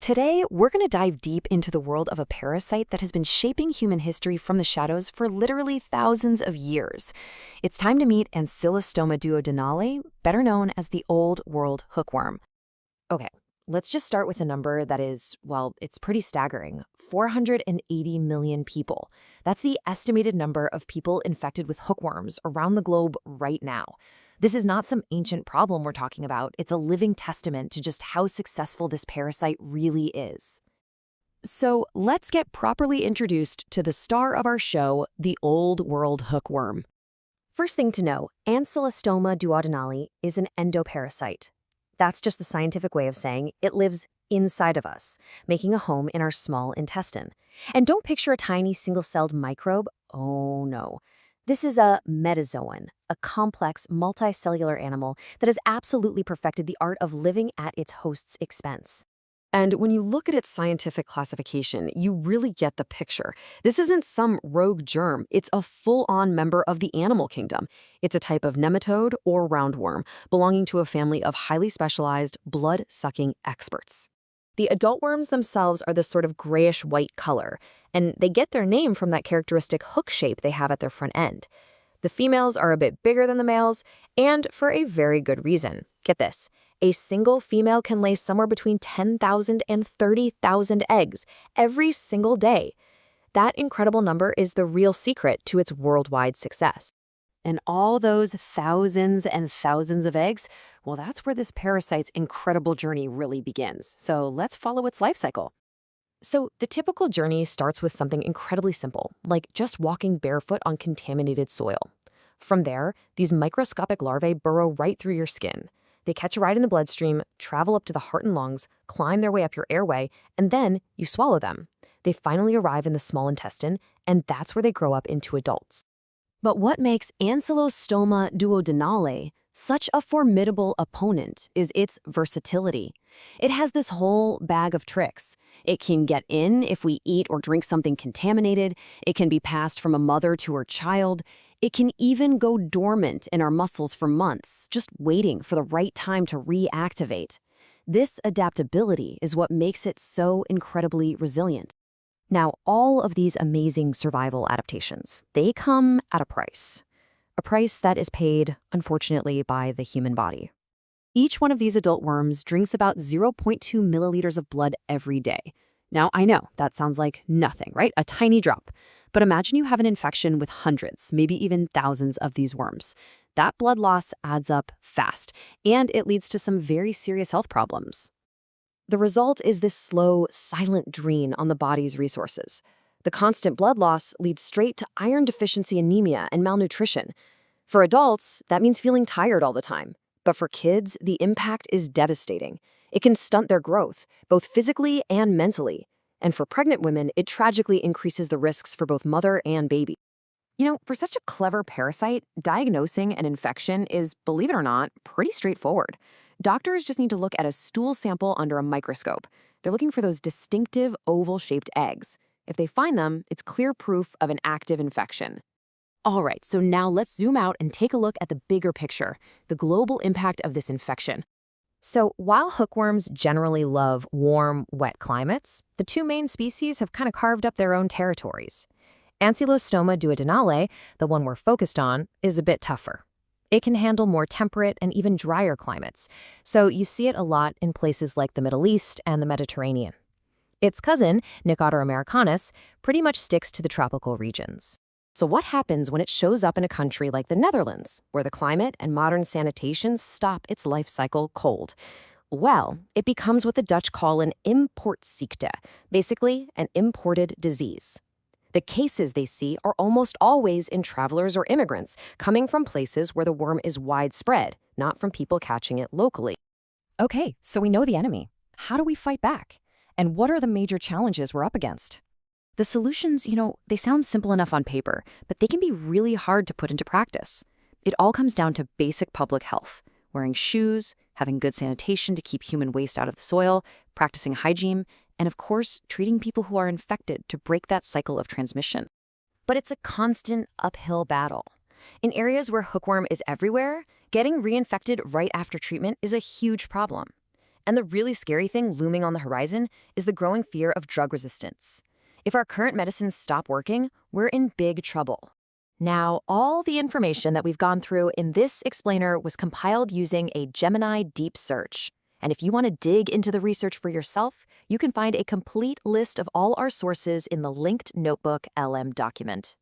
Today, we're going to dive deep into the world of a parasite that has been shaping human history from the shadows for literally thousands of years. It's time to meet Ancylostoma duodenale, better known as the Old World Hookworm. Okay, let's just start with a number that is, well, it's pretty staggering. 480 million people. That's the estimated number of people infected with hookworms around the globe right now. This is not some ancient problem we're talking about. It's a living testament to just how successful this parasite really is. So let's get properly introduced to the star of our show, the Old World Hookworm. First thing to know, Ancylostoma duodenale is an endoparasite. That's just the scientific way of saying it lives inside of us, making a home in our small intestine. And don't picture a tiny single-celled microbe. Oh no. This is a metazoan, a complex multicellular animal that has absolutely perfected the art of living at its host's expense. And when you look at its scientific classification, you really get the picture. This isn't some rogue germ. It's a full-on member of the animal kingdom. It's a type of nematode or roundworm, belonging to a family of highly specialized, blood-sucking experts. The adult worms themselves are this sort of grayish-white color, and they get their name from that characteristic hook shape they have at their front end. The females are a bit bigger than the males, and for a very good reason. Get this. A single female can lay somewhere between 10,000 and 30,000 eggs every single day. That incredible number is the real secret to its worldwide success. And all those thousands and thousands of eggs, well, that's where this parasite's incredible journey really begins. So let's follow its life cycle. So the typical journey starts with something incredibly simple, like just walking barefoot on contaminated soil. From there, these microscopic larvae burrow right through your skin. They catch a ride in the bloodstream, travel up to the heart and lungs, climb their way up your airway, and then you swallow them. They finally arrive in the small intestine, and that's where they grow up into adults. But what makes Ancylostoma duodenale such a formidable opponent is its versatility. It has this whole bag of tricks. It can get in if we eat or drink something contaminated. It can be passed from a mother to her child. It can even go dormant in our muscles for months, just waiting for the right time to reactivate. This adaptability is what makes it so incredibly resilient. Now, all of these amazing survival adaptations, they come at a price that is paid, unfortunately, by the human body. Each one of these adult worms drinks about 0.2 milliliters of blood every day. Now, I know that sounds like nothing, right? A tiny drop. But imagine you have an infection with hundreds, maybe even thousands of these worms. That blood loss adds up fast, and it leads to some very serious health problems. The result is this slow, silent drain on the body's resources. The constant blood loss leads straight to iron deficiency anemia and malnutrition. For adults, that means feeling tired all the time. But for kids, the impact is devastating. It can stunt their growth, both physically and mentally. And for pregnant women, it tragically increases the risks for both mother and baby. You know, for such a clever parasite, diagnosing an infection is, believe it or not, pretty straightforward. Doctors just need to look at a stool sample under a microscope. They're looking for those distinctive oval-shaped eggs. If they find them, it's clear proof of an active infection. All right, so now let's zoom out and take a look at the bigger picture, the global impact of this infection. So while hookworms generally love warm, wet climates, the two main species have kind of carved up their own territories. Ancylostoma duodenale, the one we're focused on, is a bit tougher. It can handle more temperate and even drier climates, so you see it a lot in places like the Middle East and the Mediterranean. Its cousin, Nicotter americanus, pretty much sticks to the tropical regions. So what happens when it shows up in a country like the Netherlands, where the climate and modern sanitation stop its life cycle cold? Well, it becomes what the Dutch call an importziekte, basically an imported disease. The cases they see are almost always in travelers or immigrants, coming from places where the worm is widespread, not from people catching it locally. Okay, so we know the enemy. How do we fight back? And what are the major challenges we're up against? The solutions, they sound simple enough on paper, but they can be really hard to put into practice. It all comes down to basic public health, wearing shoes, having good sanitation to keep human waste out of the soil, practicing hygiene, and of course, treating people who are infected to break that cycle of transmission. But it's a constant uphill battle. In areas where hookworm is everywhere, getting reinfected right after treatment is a huge problem. And the really scary thing looming on the horizon is the growing fear of drug resistance. If our current medicines stop working, we're in big trouble. Now, all the information that we've gone through in this explainer was compiled using a Gemini deep search. And if you want to dig into the research for yourself, you can find a complete list of all our sources in the linked Notebook LM document.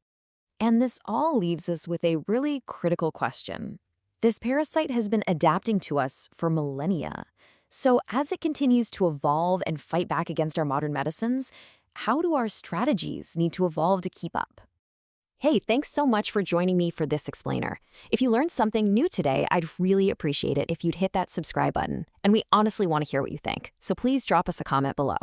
And this all leaves us with a really critical question. This parasite has been adapting to us for millennia. So as it continues to evolve and fight back against our modern medicines, how do our strategies need to evolve to keep up? Hey, thanks so much for joining me for this explainer. If you learned something new today, I'd really appreciate it if you'd hit that subscribe button. And we honestly want to hear what you think, so please drop us a comment below.